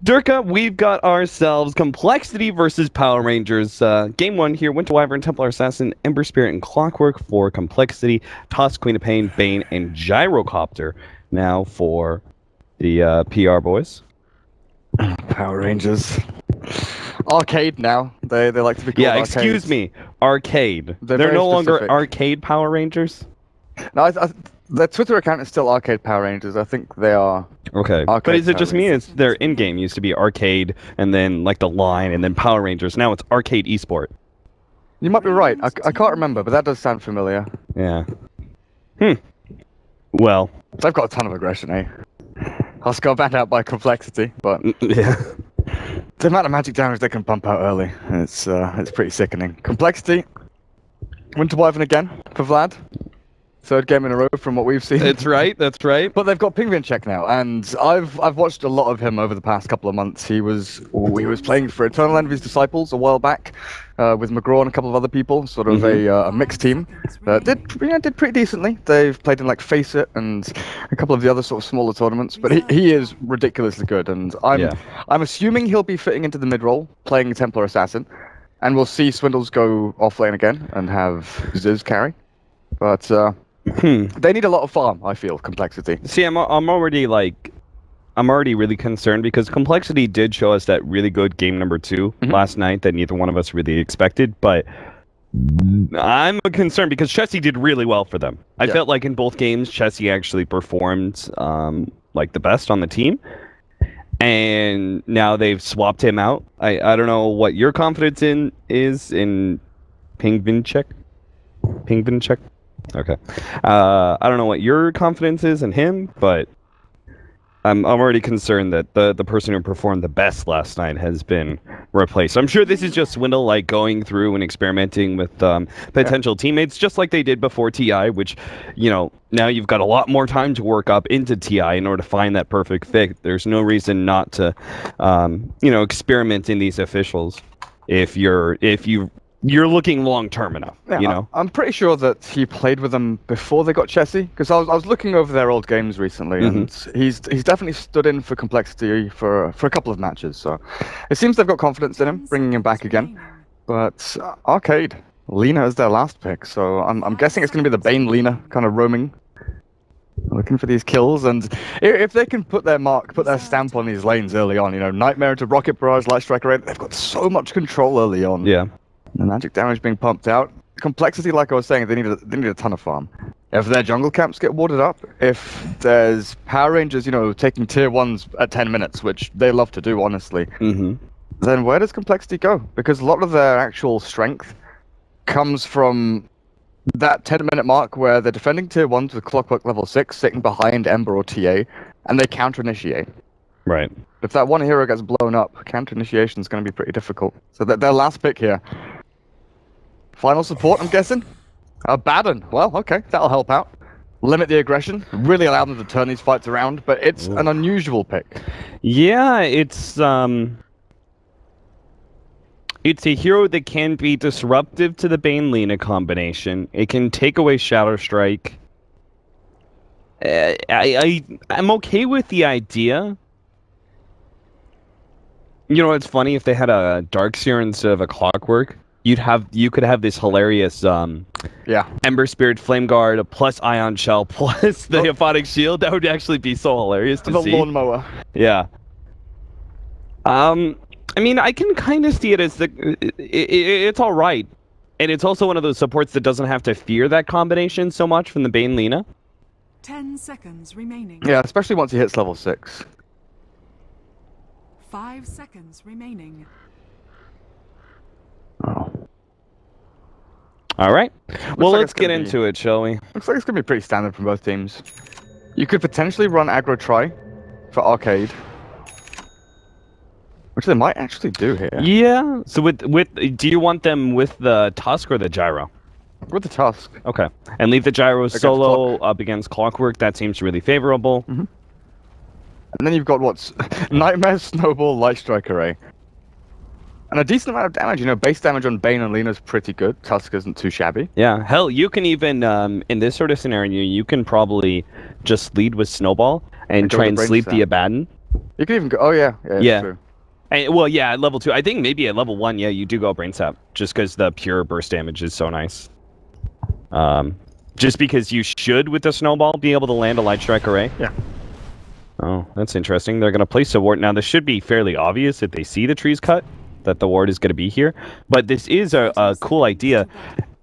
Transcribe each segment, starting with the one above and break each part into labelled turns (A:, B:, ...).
A: Durka, we've got ourselves Complexity versus Power Rangers. Game 1 here, Winter Wyvern, Templar Assassin, Ember Spirit, and Clockwork for Complexity, Tusk, Queen of Pain, Bane, and Gyrocopter. Now for the PR boys.
B: Power Rangers. Arcade now. They like to be called
A: arcade. Excuse me. Arcade. They're no longer Arcade Power Rangers?
B: No, their Twitter account is still Arcade Power Rangers. I think they are.
A: Okay. But is it just me? It's their in-game used to be Arcade, and then like the line, and then Power Rangers. Now it's Arcade Esport.
B: You might be right. I can't remember, but that does sound familiar.
A: Yeah. Well.
B: They've got a ton of aggression, eh? Husk got banned out by Complexity, but
A: yeah.
B: The amount of magic damage they can pump out early, it's pretty sickening. Complexity. Winter Wyvern again for Vlad. Third game in a row from what we've seen.
A: That's right, that's right.
B: But they've got Pingvin in check now, and I've watched a lot of him over the past couple of months. He was playing for Eternal Envy's Disciples a while back, with McGraw and a couple of other people, sort of a mixed team. Did pretty decently. They've played in like Face It and a couple of the other sort of smaller tournaments, but he is ridiculously good, and I'm assuming he'll be fitting into the mid role, playing Templar Assassin, and we'll see Swindles go off lane again and have Ziz carry, but. They need a lot of farm, I feel, Complexity.
A: See, I'm already really concerned because Complexity did show us that really good game number 2 last night that neither one of us really expected, but I'm concerned because Chessie did really well for them. I felt like in both games, Chessie actually performed like the best on the team, and now they've swapped him out. I don't know what your confidence is in Pingvin check. Okay. I don't know what your confidence is in him, but I'm already concerned that the person who performed the best last night has been replaced. I'm sure this is just Swindle like going through and experimenting with potential teammates, just like they did before TI, which, you know, now you've got a lot more time to work up into TI in order to find that perfect fit. There's no reason not to, you know, experiment in these officials if you're looking long-term enough, you know?
B: I'm pretty sure that he played with them before they got Chessie, because I was looking over their old games recently, and he's definitely stood in for Complexity for a couple of matches, so it seems they've got confidence in him, bringing him back again. But Arcade, Lina is their last pick, so I'm guessing it's going to be the Bane Lina kind of roaming, looking for these kills, and if they can put their stamp on these lanes early on, you know, Nightmare into Rocket Barrage, Light Striker, they've got so much control early on.
A: Yeah.
B: The magic damage being pumped out. Complexity, like I was saying, they need a ton of farm. If their jungle camps get warded up, if there's Power Rangers, you know, taking tier 1s at 10 minutes, which they love to do, honestly, then where does Complexity go? Because a lot of their actual strength comes from that 10-minute mark where they're defending tier 1s with Clockwork level 6, sitting behind Ember or TA, and they counter-initiate. Right. If that one hero gets blown up, counter-initiation is going to be pretty difficult. So their last pick here. Final support, I'm guessing? Baden. Well, okay, that'll help out. Limit the aggression, really allow them to turn these fights around, but it's an unusual pick.
A: Yeah, it's a hero that can be disruptive to the Bane-Lina combination. It can take away Shadow Strike. I'm okay with the idea. You know, it's funny, if they had a Darkseer instead of a Clockwork, you could have this hilarious Ember Spirit Flame Guard plus Ion Shell plus the Aphotic Shield. That would actually be so hilarious to see.
B: The lawnmower.
A: Yeah. I mean, I can kind of see it as it's all right, and it's also one of those supports that doesn't have to fear that combination so much from the Bane Lina.
C: 10 seconds remaining.
B: Yeah, especially once he hits level 6.
C: 5 seconds remaining.
B: Oh.
A: All right. Well, let's get into it, shall we?
B: Looks like it's going to be pretty standard from both teams. You could potentially run aggro try for Arcade, which they might actually do here.
A: Yeah. So do you want them with the Tusk or the Gyro?
B: With the Tusk.
A: Okay. And leave the Gyro solo up against Clockwork. That seems really favorable.
B: And then you've got what's Nightmare, Snowball, Light Striker Ray. And a decent amount of damage, you know, base damage on Bane and Lina's pretty good. Tusk isn't too shabby.
A: Yeah, hell, you can even, in this sort of scenario, you can probably just lead with Snowball and try and sleep the Abaddon.
B: You could even go. Oh yeah, yeah.
A: Yeah.
B: True.
A: And, well, yeah, at level 2. I think maybe at level 1, yeah, you do go brain sap, just because the pure burst damage is so nice. Just because you should, with the snowball, be able to land a light strike array.
B: Yeah.
A: Oh, that's interesting. They're going to place a ward. Now, this should be fairly obvious if they see the trees cut, that the ward is going to be here. But this is a cool idea.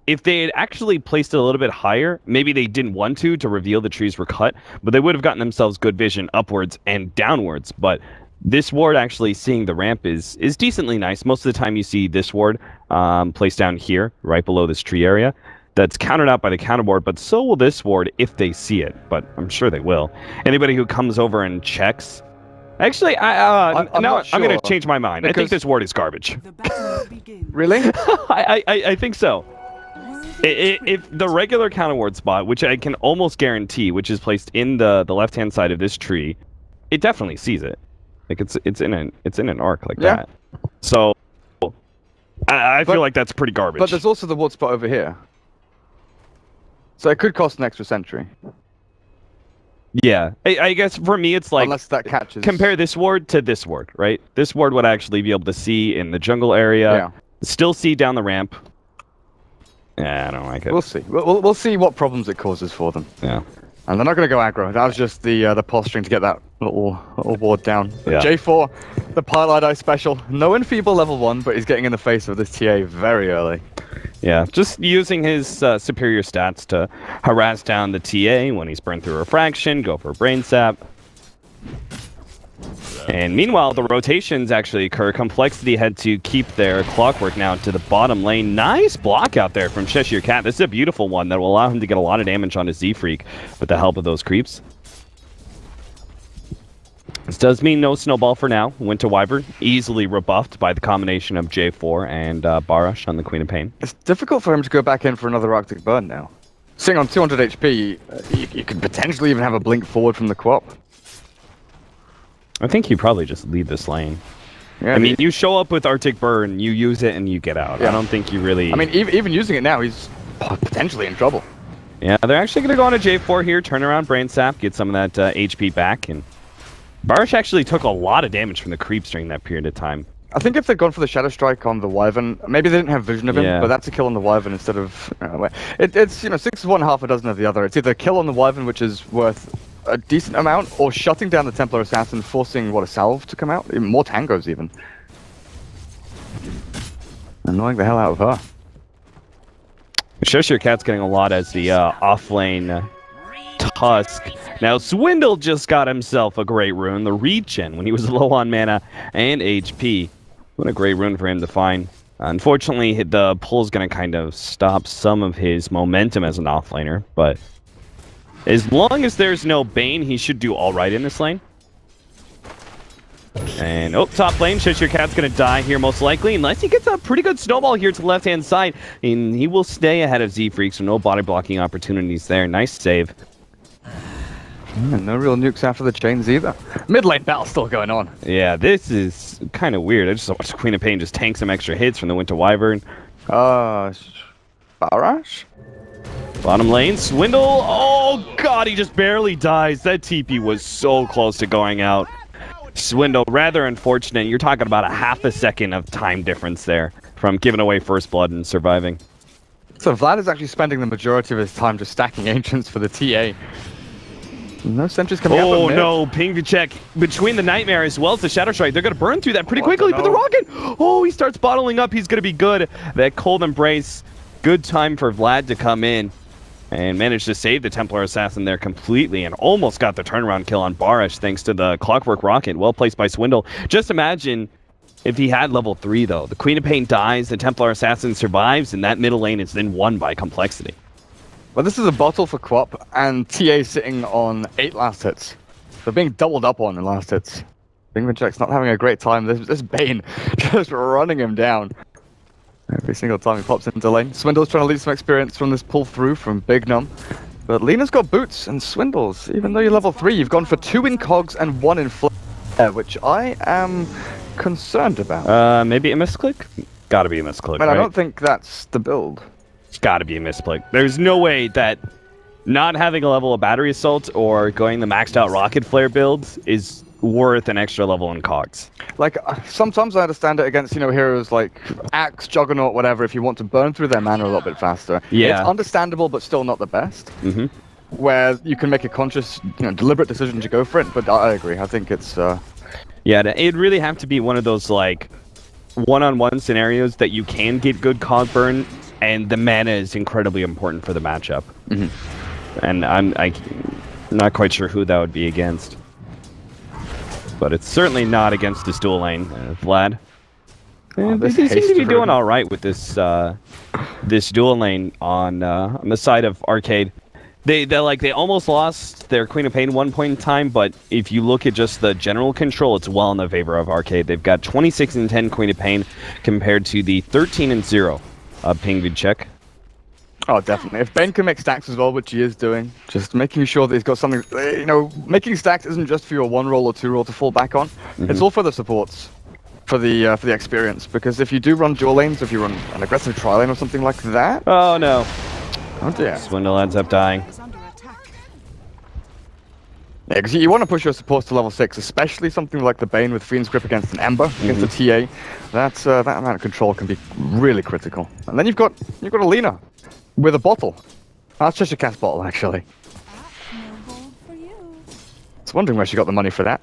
A: If they had actually placed it a little bit higher, maybe they didn't want to reveal the trees were cut, but they would have gotten themselves good vision upwards and downwards. But this ward actually seeing the ramp is decently nice. Most of the time you see this ward placed down here, right below this tree area. That's countered out by the counter ward, but so will this ward if they see it, but I'm sure they will. Anybody who comes over and checks... Actually, I'm going to change my mind. I think this ward is garbage.
C: The battle begins.
B: Really?
A: I think so. If the regular counter ward spot, which I can almost guarantee, which is placed in the left-hand side of this tree, it definitely sees it. Like it's in an arc like that. So I feel like that's pretty garbage.
B: But there's also the ward spot over here. So it could cost an extra sentry.
A: Yeah, I guess for me it's like...
B: Unless that catches...
A: Compare this ward to this ward, right? This ward would actually be able to see in the jungle area.
B: Yeah.
A: Still see down the ramp. Yeah, I don't like it.
B: We'll see. We'll see what problems it causes for them.
A: Yeah.
B: And they're not going to go aggro. That was just the posturing to get that little ward down.
A: Yeah.
B: J4, the Pilot Eye special. No enfeeble level 1, but he's getting in the face of this TA very early.
A: Yeah, just using his superior stats to harass down the TA when he's burned through refraction, go for brain sap. And meanwhile, the rotations actually occur. Complexity had to keep their clockwork now to the bottom lane. Nice block out there from Cheshire Cat. This is a beautiful one that will allow him to get a lot of damage on his Z-Freak with the help of those creeps. This does mean no snowball for now. Winter Wyvern easily rebuffed by the combination of J4 and Barash on the Queen of Pain.
B: It's difficult for him to go back in for another Arctic Burn now. Sitting on 200 HP, you could potentially even have a blink forward from the Quop.
A: I think you probably just leave this lane.
B: Yeah,
A: I mean, you show up with Arctic Burn, you use it, and you get out.
B: Yeah.
A: I don't think you really...
B: I mean, even using it now, he's potentially in trouble.
A: Yeah, they're actually going to go on a J4 here, turn around Brain Sap, get some of that HP back, and... Barash actually took a lot of damage from the creeps during that period of time.
B: I think if they'd gone for the Shadow Strike on the Wyvern, maybe they didn't have vision of him, but that's a kill on the Wyvern instead of... it's, you know, 6 of one, half a dozen of the other. It's either a kill on the Wyvern, which is worth a decent amount, or shutting down the Templar Assassin, forcing, what, a salve to come out? More tangos, even. Annoying the hell out of her.
A: Cheshire Cat's getting a lot as the off-lane Tusk. Now, Swindle just got himself a great rune, the Regen, when he was low on mana and HP. What a great rune for him to find. Unfortunately, the pull's going to kind of stop some of his momentum as an offlaner, but as long as there's no Bane, he should do all right in this lane. And, oh, top lane, Cheshire Cat's going to die here most likely, unless he gets a pretty good snowball here to the left-hand side. And he will stay ahead of Z-Freak, so no body blocking opportunities there. Nice save.
B: And no real nukes after the chains either. Mid lane battle still going on.
A: Yeah, this is kind of weird. I just watched Queen of Pain just tank some extra hits from the Winter Wyvern.
B: Barash?
A: Bottom lane, Swindle. Oh, God, he just barely dies. That TP was so close to going out. Swindle, rather unfortunate. You're talking about a half a second of time difference there from giving away first blood and surviving.
B: So Vlad is actually spending the majority of his time just stacking Ancients for the TA. No sentries coming out.
A: Oh no, ping to check between the Nightmare as well as the Shadow Strike. They're going to burn through that pretty quickly, but the Rocket, oh, he starts bottling up. He's going to be good. That Cold Embrace, good time for Vlad to come in and manage to save the Templar Assassin there completely and almost got the turnaround kill on Barash thanks to the Clockwork Rocket, well placed by Swindle. Just imagine if he had level 3 though. The Queen of Pain dies, the Templar Assassin survives, and that middle lane is then won by Complexity.
B: Well, this is a bottle for Quop, and TA sitting on 8 last hits. They're being doubled up on in last hits. Bingmanchek's not having a great time. This Bane just running him down. Every single time he pops into lane. Swindle's trying to lead some experience from this pull through from Big Num. But Lena's got boots, and Swindle's, even though you're level 3, you've gone for 2 in cogs and 1 in flare, which I am concerned about.
A: Maybe a misclick? Gotta be a misclick,
B: But
A: right?
B: I don't think that's the build.
A: It's gotta be a misclick. There's no way that not having a level of battery assault or going the maxed out rocket flare build is worth an extra level in cogs.
B: Like, sometimes I understand it against, heroes like Axe, Juggernaut, whatever, if you want to burn through their mana a little bit faster.
A: Yeah.
B: It's understandable, but still not the best.
A: Mm-hmm.
B: Where you can make a conscious, deliberate decision to go for it, but I agree. I think it's...
A: Yeah, it'd really have to be one of those, like, one-on-one scenarios that you can get good cog burn, and the mana is incredibly important for the matchup.
B: Mm-hmm.
A: And I'm not quite sure who that would be against. But it's certainly not against this dual lane, Vlad. They seem to be doing all right with this this dual lane on the side of Arcade. They almost lost their Queen of Pain 1 point in time, but if you look at just the general control, it's well in the favor of Arcade. They've got 26 and 10 Queen of Pain compared to the 13 and 0 of Penguin Check.
B: Oh, definitely. If Ben can make stacks as well, which he is doing, just making sure that he's got something, making stacks isn't just for your 1 roll or 2 roll to fall back on. Mm-hmm. It's all for the supports, for the experience. Because if you do run dual lanes, if you run an aggressive tri lane or something like that.
A: Oh no!
B: Oh dear.
A: Swindle ends up dying.
B: Yeah, because you want to push your supports to level 6, especially something like the Bane with Fiend's Grip against an Ember, against a TA. That amount of control can be really critical. And then you've got Alina. With a bottle. That's just a cast bottle, actually. I was wondering where she got the money for that.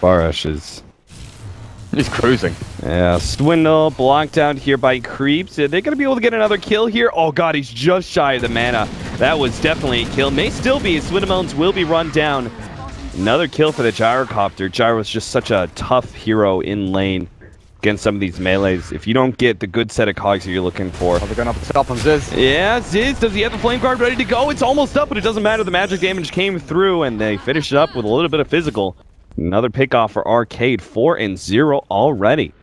A: Barash is...
B: He's cruising.
A: Yeah, Swindle blocked out here by creeps. Are they going to be able to get another kill here? Oh god, he's just shy of the mana. That was definitely a kill. May still be. Swindlemelons will be run down. Another kill for the Gyrocopter. Gyro's just such a tough hero in lane against some of these melees. If you don't get the good set of cogs that you're looking for.
B: Oh, they're going up the top on Ziz.
A: Yeah, Ziz, does he have the flame guard ready to go? It's almost up, but it doesn't matter. The magic damage came through, and they finished it up with a little bit of physical. Another pickoff for Arcade, 4 and 0 already.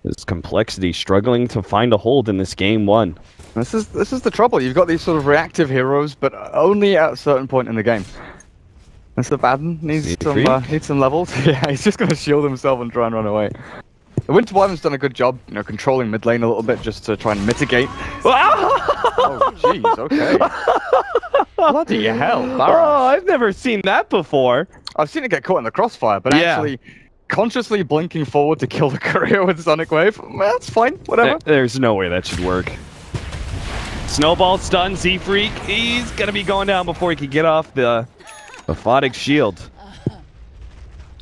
A: This Complexity struggling to find a hold in this game 1.
B: This is the trouble. You've got these sort of reactive heroes, but only at a certain point in the game. Mr. Baden needs some levels. Yeah, he's just going to shield himself and try and run away. The Winter Wyvern's done a good job, controlling mid lane a little bit just to try and mitigate. Oh, jeez, okay. Bloody hell, Barra.
A: Oh, I've never seen that before.
B: I've seen it get caught in the crossfire, but actually consciously blinking forward to kill the courier with Sonic Wave, that's fine, whatever.
A: There's no way that should work. Snowball stun, Z-Freak. He's going to be going down before he can get off the Aphotic Shield.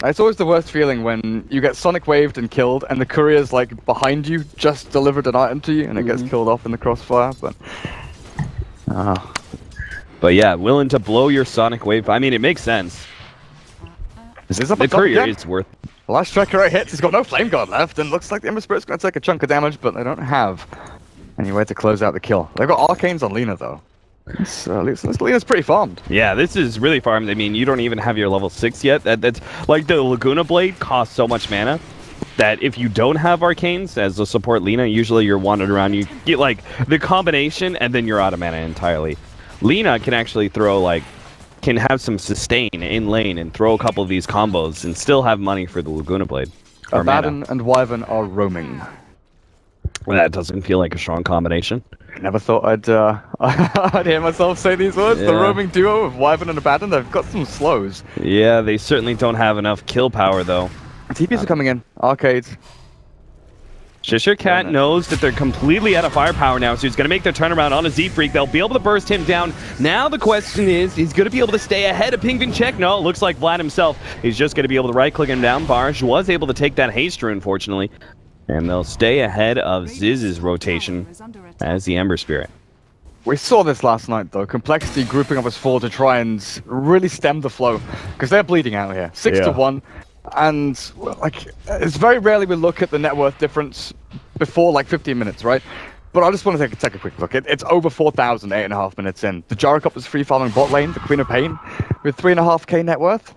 B: It's always the worst feeling when you get Sonic Waved and killed, and the courier's like behind you, just delivered an item to you, and it gets killed off in the crossfire.
A: But yeah, willing to blow your Sonic Wave. I mean, it makes sense. The courier is worth.
B: The last tracker I hit, he's got no Flame Guard left, and looks like the Ember Spirit's going to take a chunk of damage, but they don't have anywhere to close out the kill. They've got Arcanes on Lina though. Lina's pretty farmed.
A: Yeah, this is really farmed. I mean, you don't even have your level 6 yet. That's like the Laguna Blade costs so much mana that if you don't have Arcanes as a support Lina, usually you're wandering around. You get like the combination and then you're out of mana entirely. Lina can actually throw can have some sustain in lane and throw a couple of these combos and still have money for the Laguna Blade.
B: Abaddon and Wyvern are roaming.
A: Well, that doesn't feel like a strong combination.
B: Never thought I'd hear myself say these words. Yeah. The roaming duo of Wyvern and Abaddon, they've got some slows.
A: Yeah, they certainly don't have enough kill power, though.
B: TPs are coming in. Arcades.
A: Cheshire Cat knows that they're completely out of firepower now, so he's going to make their turnaround on a Z-Freak. They'll be able to burst him down. Now the question is, he's going to be able to stay ahead of Penguin Check? No, it looks like Vlad himself. He's just going to be able to right-click him down. Barge was able to take that haste rune, unfortunately. And they'll stay ahead of Ziz's rotation as the Ember Spirit.
B: We saw this last night, though. Complexity grouping up as 4 to try and really stem the flow. Because they're bleeding out here. 6 to 1. And, it's very rarely we look at the net worth difference before, 15 minutes, right? But I just want to take a quick look. It's over 4,000, 8.5 minutes in. The Gyrocopter's free farming bot lane, the Queen of Pain, with 3.5k net worth.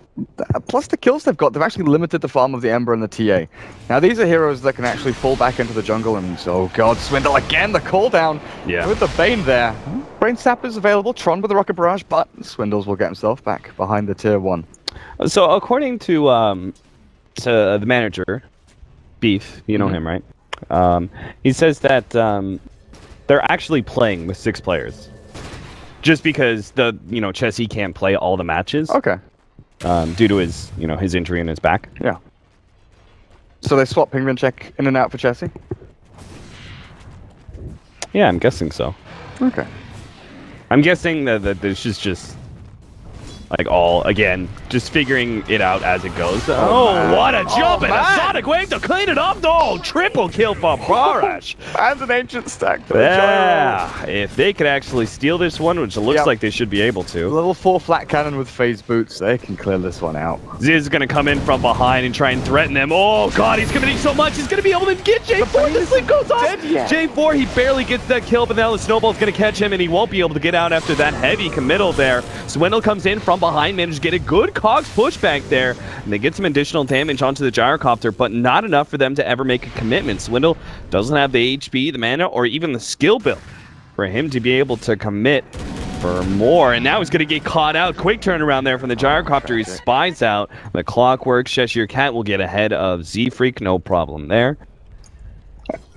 B: Plus the kills they've got, they've actually limited the farm of the Ember and the TA. Now these are heroes that can actually fall back into the jungle and, oh god, Swindle again, the cooldown with the Bane there. Brain Sap is available, Tron with the Rocket Barrage, but Swindles will get himself back behind the tier 1.
A: So according to the manager, Beef, you know him, right? He says that they're actually playing with 6 players. Just because Chessy can't play all the matches.
B: Okay.
A: due to his, his injury in his back.
B: Yeah. So they swap Penguin check in and out for Chessie?
A: Yeah, I'm guessing so.
B: Okay.
A: I'm guessing that this is just like again, just figuring it out as it goes. Oh, what a jump and a Sonic Wave to clean it up. Oh, triple kill for Barash.
B: And an Ancient Stack.
A: Yeah, if they could actually steal this one, which it looks like they should be able to.
B: Level 4 flat cannon with phase boots, they can clear this one out.
A: Ziz is going to come in from behind and try and threaten them. Oh, God, he's committing so much. He's going to be able to get J4. The sleep goes off. J4, he barely gets that kill, but now the snowball's going to catch him, and he won't be able to get out after that heavy committal there. Swindle comes in from behind, managed to get a good cogs pushback there, and they get some additional damage onto the gyrocopter, but not enough for them to ever make a commitment. Swindle doesn't have the HP, the mana, or even the skill build for him to be able to commit for more, and now he's going to get caught out. Quick turnaround there from the gyrocopter. He spies out the Clockwork. Cheshire Cat will get ahead of Z-Freak, no problem there.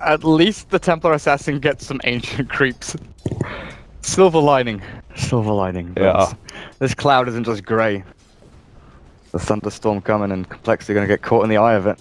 B: At least the Templar Assassin gets some ancient creeps. Silver lining. Silver lining.
A: Yeah.
B: This cloud isn't just grey. The thunderstorm coming and Complexity going to get caught in the eye of it.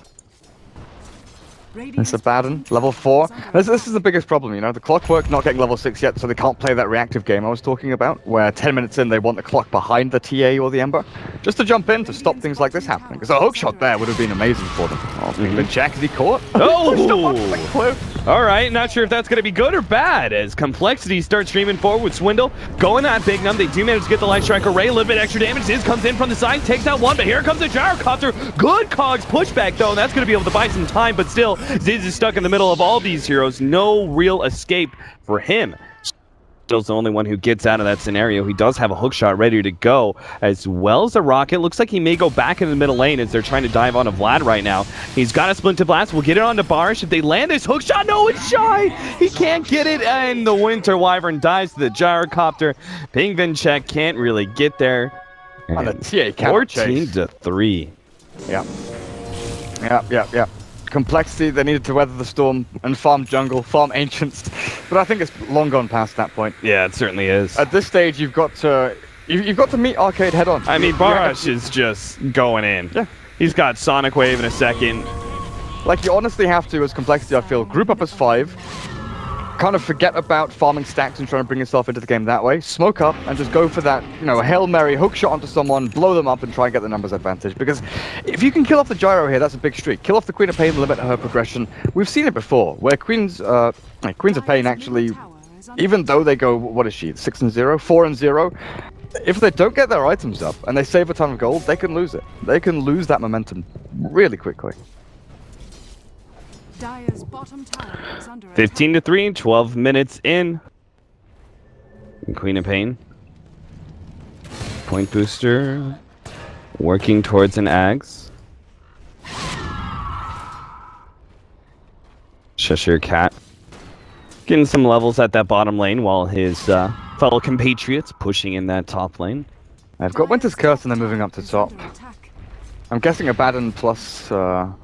B: It's a bad one. Level 4. This is the biggest problem, The Clockwork not getting level 6 yet, so they can't play that reactive game I was talking about, where 10 minutes in they want the clock behind the TA or the Ember, just to jump in to stop things like this happening. Because a hookshot there would have been amazing for them. Oh, the Jack, is he caught?
A: Oh! Alright, not sure if that's going to be good or bad, as Complexity starts streaming forward with Swindle. Going on Big Num, they do manage to get the Light Strike Array, a little bit extra damage. Ziz comes in from the side, takes out one, but here comes the Gyrocopter. Good cogs pushback though, and that's going to be able to buy some time, but still, Ziz is stuck in the middle of all these heroes. No real escape for him. Still's the only one who gets out of that scenario. He does have a hookshot ready to go, as well as a rocket. Looks like he may go back in the middle lane as they're trying to dive onto Vlad right now. He's got a Splinter Blast. We'll get it onto Barish. If they land this hookshot, no, it's shy. He can't get it, and the Winter Wyvern dies to the Gyrocopter. Penguin check can't really get there.
B: On the TA
A: 14-3.
B: Yeah. Complexity, they needed to weather the storm and farm jungle, farm ancients, but I think it's long gone past that point.
A: Yeah, it certainly is.
B: At this stage, you've got to meet Arcade head on.
A: I mean, Barash is just going in. Yeah. He's got Sonic Wave in a second.
B: Like, you honestly have to, as Complexity, I feel, group up as 5, kind of forget about farming stacks and trying to bring yourself into the game that way, smoke up, and just go for that, Hail Mary, hook shot onto someone, blow them up, and try and get the numbers advantage. Because if you can kill off the Gyro here, that's a big streak. Kill off the Queen of Pain, limit her progression. We've seen it before, where Queens of Pain actually, even though they go, what is she, 6-0, 4-0, if they don't get their items up, and they save a ton of gold, they can lose it. They can lose that momentum really quickly.
C: Dire's bottom tower is under
A: 15-3, 12 minutes in. Queen of Pain. Point booster. Working towards an Ags. Cheshire Cat. Getting some levels at that bottom lane while his fellow compatriots pushing in that top lane.
B: I've got Winter's Curse and they're moving up to top. I'm guessing Abaddon plus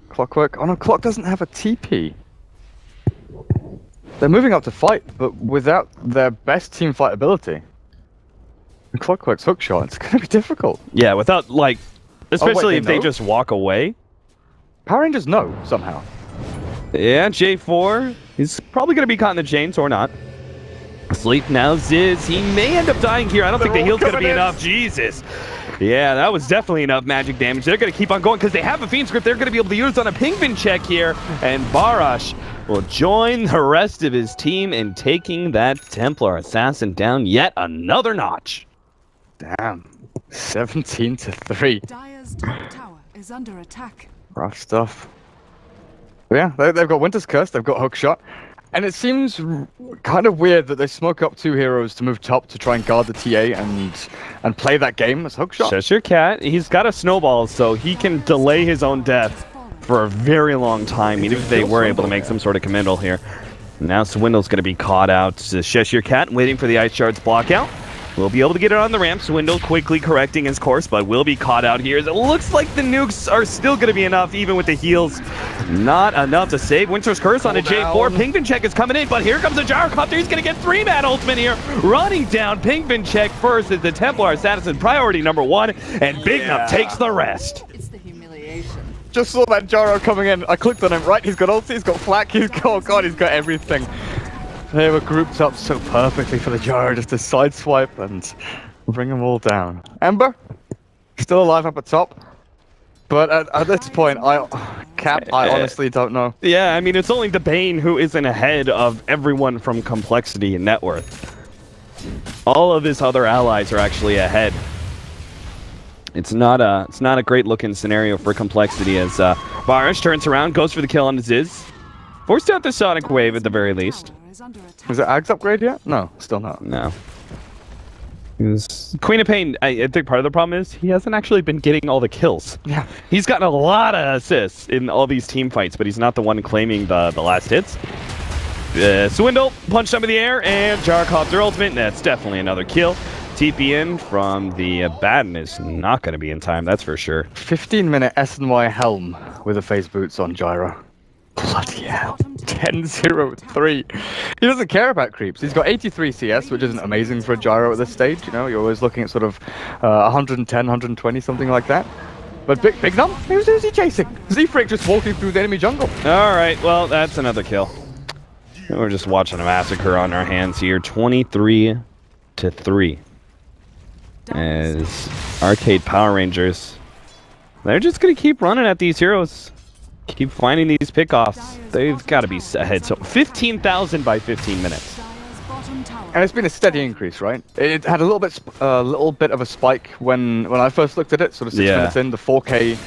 B: Clockwork. Oh no, Clock doesn't have a TP. They're moving up to fight, but without their best team fight ability. And Clockwork's hookshot, it's gonna be difficult.
A: Yeah, without, especially if they just walk away.
B: Power Rangers know, somehow.
A: Yeah, J4, he's probably gonna be caught in the chains or not. Asleep now, Ziz, he may end up dying here. I don't think the heal's gonna be enough, Jesus. Yeah, that was definitely enough magic damage. They're going to keep on going because they have a Fiend Script they're going to be able to use on a Penguin check here. And Barash will join the rest of his team in taking that Templar Assassin down yet another notch.
B: Damn. 17-3.
C: Dire's top tower is under attack.
B: Rough stuff. But yeah, they've got Winter's Curse, they've got Hookshot. And it seems kind of weird that they smoke up 2 heroes to move top to try and guard the TA and play that game as Hookshot.
A: Cheshire Cat, he's got a snowball, so he can delay his own death for a very long time, even if they were able to make some sort of committal here. Now Swindle's going to be caught out. Cheshire Cat waiting for the Ice Shard's block out. We'll be able to get it on the ramp. Swindle quickly correcting his course, but will be caught out here. It looks like the nukes are still going to be enough, even with the heals Not enough to save Winter's Curse on a J4.
B: Down.
A: Pinkman Check is coming in, but here comes the Gyrocopter. He's going to get 3-man ultimate here. Running down Pinkman Check first as the Templar Assassin priority number 1, and Big Nut takes the rest.
C: It's the humiliation.
B: Just saw that Gyro coming in. I clicked on him. Right, he's got ulti, he's got flak, he's got, oh god, he's got everything. They were grouped up so perfectly for the Gyro just to sideswipe and bring them all down. Ember, still alive up at top. But at this point, Cap, I honestly don't know.
A: Yeah, I mean, it's only the Bane who isn't ahead of everyone from Complexity and Net Worth. All of his other allies are actually ahead. It's not a great looking scenario for Complexity as Barish turns around, goes for the kill on Ziz. Forced out the Sonic Wave at the very least.
B: Is it Ag's upgrade yet? No, still not.
A: No. Queen of Pain, I think part of the problem is he hasn't actually been getting all the kills.
B: Yeah.
A: He's gotten a lot of assists in all these team fights, but he's not the one claiming the last hits. Swindle punched up in the air, and Gyrocopter ultimate, and that's definitely another kill. TP in from the Batten is not going to be in time, that's for sure.
B: 15-minute S&Y Helm with the phase boots on Gyro. Bloody hell. 10-0-3. He doesn't care about creeps. He's got 83 CS, which isn't amazing for a Gyro at this stage. You know, you're always looking at sort of 110, 120, something like that. But Big Num, who's he chasing? Z-Freak just walking through the enemy jungle.
A: Alright, well, that's another kill. We're just watching a massacre on our hands here. 23-3. As Arcade Power Rangers, they're just going to keep running at these heroes. Keep finding these pickoffs. They've got to be ahead. So 15,000 by 15 minutes.
B: And it's been a steady increase, right? It had a little bit of a spike when I first looked at it, sort of 6 minutes in, the 4K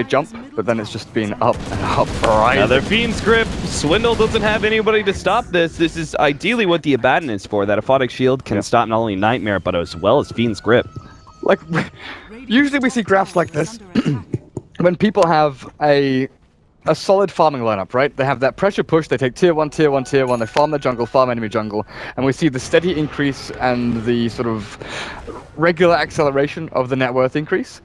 B: jump, but then it's just been up and up. Right.
A: Another Fiend's Grip. Swindle doesn't have anybody to stop this. This is ideally what the Abaddon is for. That Aphotic Shield can stop not only Nightmare, but as well as Fiend's Grip.
B: Like, usually we see graphs like this when people have a solid farming lineup, right? They have that pressure push, they take tier 1, tier 1, tier 1, they farm the jungle, farm enemy jungle, and we see the steady increase and the sort of regular acceleration of the net worth increase.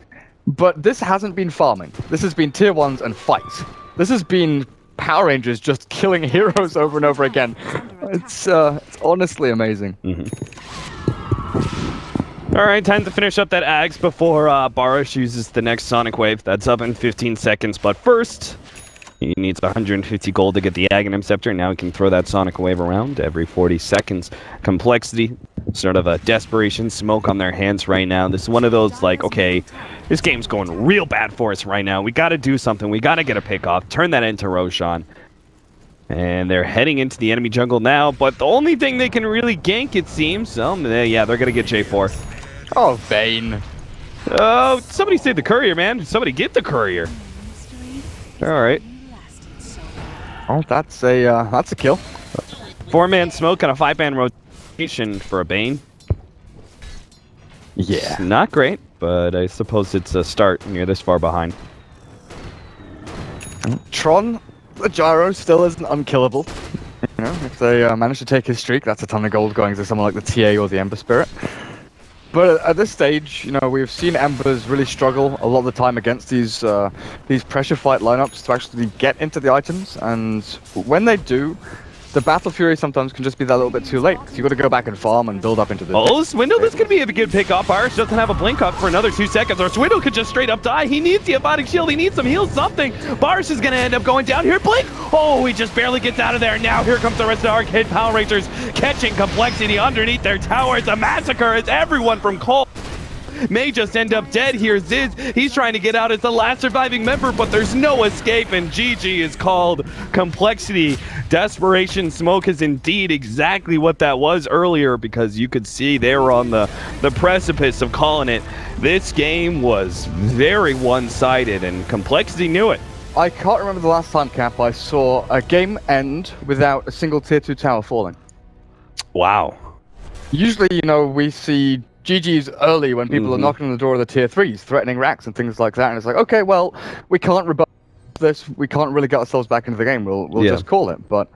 B: But this hasn't been farming. This has been tier 1s and fights. This has been Power Rangers just killing heroes over and over again. It's honestly amazing.
A: Alright, time to finish up that Ags before Barish uses the next Sonic Wave. That's up in 15 seconds, but first, he needs 150 gold to get the Aghanim Scepter. Now he can throw that Sonic Wave around every 40 seconds. Complexity, sort of a desperation smoke on their hands right now. This is one of those, like, okay, this game's going real bad for us right now. We got to do something. We got to get a pick off. Turn that into Roshan. And they're heading into the enemy jungle now, but the only thing they can really gank, it seems, yeah, they're going to get J4.
B: Oh, Vayne.
A: Oh, somebody save the courier, man. Somebody get the courier. Alright.
B: Oh, that's a kill.
A: 4-man smoke on a 5-man rotation for a Bane.
B: Yeah.
A: It's not great, but I suppose it's a start when you're this far behind.
B: Tron, the Gyro still isn't unkillable. You know, if they manage to take his streak, that's a ton of gold going to someone like the TA or the Ember Spirit. But at this stage, you know, we've seen Embers really struggle a lot of the time against these pressure fight lineups to actually get into the items, and when they do, the Battle Fury sometimes can just be that little bit too late. So you got to go back and farm and build up into the.
A: Oh, Swindle, this could be a good pick off. Barish doesn't have a blink up for another 2 seconds, or Swindle could just straight up die. He needs the Aphotic Shield. He needs some heal, something. Barish is going to end up going down here. Blink. Oh, he just barely gets out of there. Now here comes the rest of the Arcade Power Rangers catching Complexity underneath their tower. It's a massacre. It's everyone from coL may just end up dead here. Ziz, he's trying to get out as the last surviving member, but there's no escape, and GG is called. Complexity. Desperation Smoke is indeed exactly what that was earlier, because you could see they were on the precipice of calling it. This game was very one-sided, and Complexity knew it.
B: I can't remember the last time, Cap, I saw a game end without a single tier 2 tower falling.
A: Wow.
B: Usually, you know, we see GG's early when people are knocking on the door of the tier 3s, threatening racks and things like that, and it's like, okay, well, we can't rebut this, we can't really get ourselves back into the game, we'll just call it. But